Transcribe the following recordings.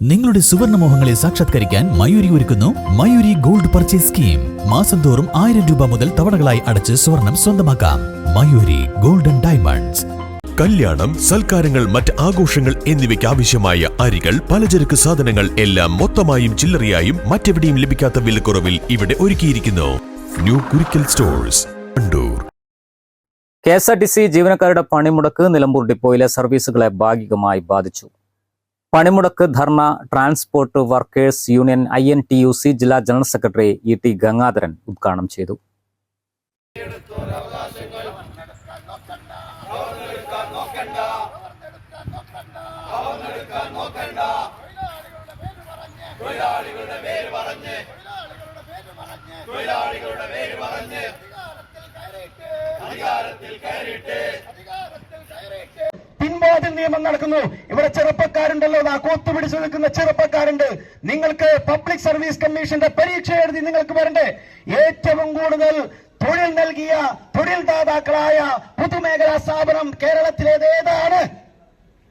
നിങ്ങളുടെ സുവർണമോഹങ്ങളെ സാക്ഷാത്കരിക്കാൻ മയൂരി ഒരുക്കുന്നു മയൂരി ഗോൾഡ് പർച്ചേസ് സ്കീം. മാസം തോറും 1000 രൂപ മുതൽ തവണകളായി അടച്ച് സ്വർണം സ്വന്തമാക്കാം. Mayuri golden diamonds. കല്യാണം, സൽക്കാരങ്ങൾ, മറ്റ് ആഘോഷങ്ങൾ എന്നിവയ്ക്ക് ആവശ്യമായ അരികൾ, പലചരക്ക് സാധനങ്ങൾ എല്ലാം മൊത്തമായും ചില്ലറയായും മറ്റെവിടെയും ലഭിക്കാത്ത വിലക്കുറവിൽ ഇവിടെ ഒരുക്കിയിരിക്കുന്നു. New Kurikkal stores, Wandoor. KSRTC ജീവനക്കാരുടെ പണിമുടക്ക് നിലമ്പൂർ ഡിപ്പോയിലെ സർവീസുകളെ ഭാഗികമായി ബാധിച്ചു. പണിമുടക്ക് ധർണ ട്രാൻസ്പോർട്ട് വർക്കേഴ്സ് യൂണിയൻ INTUC ജില്ലാ ജനറൽ സെക്രട്ടറി ET ഗംഗാധരൻ ഉദ്ഘാടനം ചെയ്തു. പിൻവാതിൽ നിയമം നടക്കുന്നു. ഇവിടെ ചെറുപ്പക്കാരുണ്ടല്ലോ, കൂത്തുപിടിച്ചു നിൽക്കുന്ന ചെറുപ്പക്കാരുണ്ട്. നിങ്ങൾക്ക് പബ്ലിക് സർവീസ് കമ്മീഷന്റെ പരീക്ഷ എഴുതി നിങ്ങൾക്ക് വരണ്ടേ? ഏറ്റവും കൂടുതൽ തൊഴിൽ നൽകിയ തൊഴിൽ ദാതാക്കളായ പൊതുമേഖലാ സ്ഥാപനം കേരളത്തിലേതാണ്?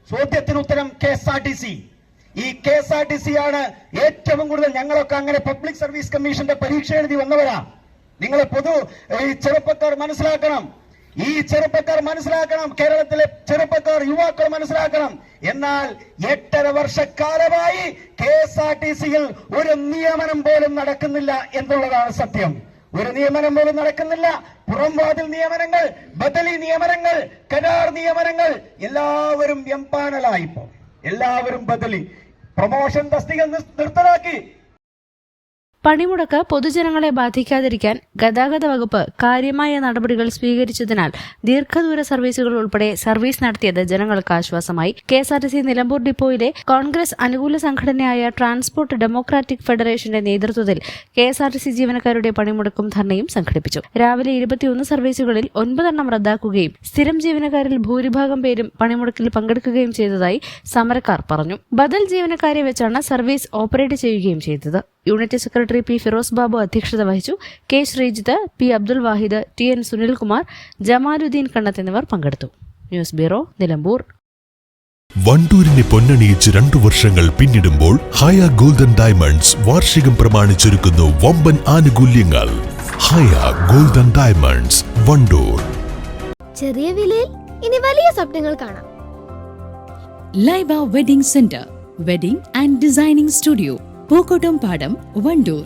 ചോദ്യത്തിന് ഉത്തരം KSRTC. ഈ KSRTC ആണ് ഏറ്റവും കൂടുതൽ. ഞങ്ങളൊക്കെ അങ്ങനെ പബ്ലിക് സർവീസ് കമ്മീഷന്റെ പരീക്ഷ എഴുതി വന്നവരാ. നിങ്ങളെ ഈ ചെറുപ്പക്കാർ മനസ്സിലാക്കണം. ഈ ചെറുപ്പക്കാർ മനസ്സിലാക്കണം. കേരളത്തിലെ ചെറുപ്പക്കാർ, യുവാക്കൾ മനസ്സിലാക്കണം. എന്നാൽ 8.5 വർഷക്കാലമായി KSRTCയിൽ ഒരു നിയമനം പോലും നടക്കുന്നില്ല എന്നുള്ളതാണ് സത്യം. ഒരു നിയമനം പോലും നടക്കുന്നില്ല. പുറംവാതിൽ നിയമനങ്ങൾ, ബദലി നിയമനങ്ങൾ, കരാർ നിയമനങ്ങൾ, എല്ലാവരും എംപാനലായിപ്പോ. എല്ലാവരും ബദലി, പ്രൊമോഷൻ തസ്തിക നിർത്തലാക്കി. പണിമുടക്ക് പൊതുജനങ്ങളെ ബാധിക്കാതിരിക്കാൻ ഗതാഗത വകുപ്പ് കാര്യമായ നടപടികൾ സ്വീകരിച്ചതിനാൽ ദീർഘദൂര സർവീസുകൾ ഉൾപ്പെടെ സർവീസ് നടത്തിയത് ജനങ്ങൾക്ക് ആശ്വാസമായി. KSRTC നിലമ്പൂർ ഡിപ്പോയിലെ കോൺഗ്രസ് അനുകൂല സംഘടനയായ ട്രാൻസ്പോർട്ട് ഡെമോക്രാറ്റിക് ഫെഡറേഷന്റെ നേതൃത്വത്തിൽ KSRTC ജീവനക്കാരുടെ പണിമുടക്കും ധർണയും സംഘടിപ്പിച്ചു. രാവിലെ 21 സർവീസുകളിൽ 9 എണ്ണം റദ്ദാക്കുകയും സ്ഥിരം ജീവനക്കാരിൽ ഭൂരിഭാഗം പേരും പണിമുടക്കിൽ പങ്കെടുക്കുകയും ചെയ്തതായി സമരക്കാർ പറഞ്ഞു. ബദൽ ജീവനക്കാരെ വെച്ചാണ് സർവീസ് ഓപ്പറേറ്റ് ചെയ്യുകയും ചെയ്തത്. Unit secretary P Firoz Babu അധ്യക്ഷത വഹിച്ചു. K ശ്രീജിത്ത്, P അബ്ദുൽ വാഹിദ്, TN സുനിൽകുമാർ, ജമാലുദ്ദീൻ കണ്ണത്ത് എന്നിവർ പങ്കെടുത്തു. News bureau, Nilambur. വണ്ടൂരിനെ പൊന്നണിയിച്ച് 2 വർഷങ്ങൾ പിന്നിടുമ്പോൾ ഹയ ഗോൾഡൻ ഡയമണ്ട്സ് വാർഷികം പ്രമാണിച്ചൊരുക്കുന്നു വമ്പൻ ആനുകൂല്യങ്ങൾ. ഹയ ഗോൾഡൻ ഡയമണ്ട്സ്, വണ്ടൂർ. ചെറിയ വിലയിൽ ഇനി വലിയ സ്വപ്നങ്ങൾ കാണാം. Laiba wedding centre, wedding and designing studio, Pookottam പാടം, വണ്ടൂർ.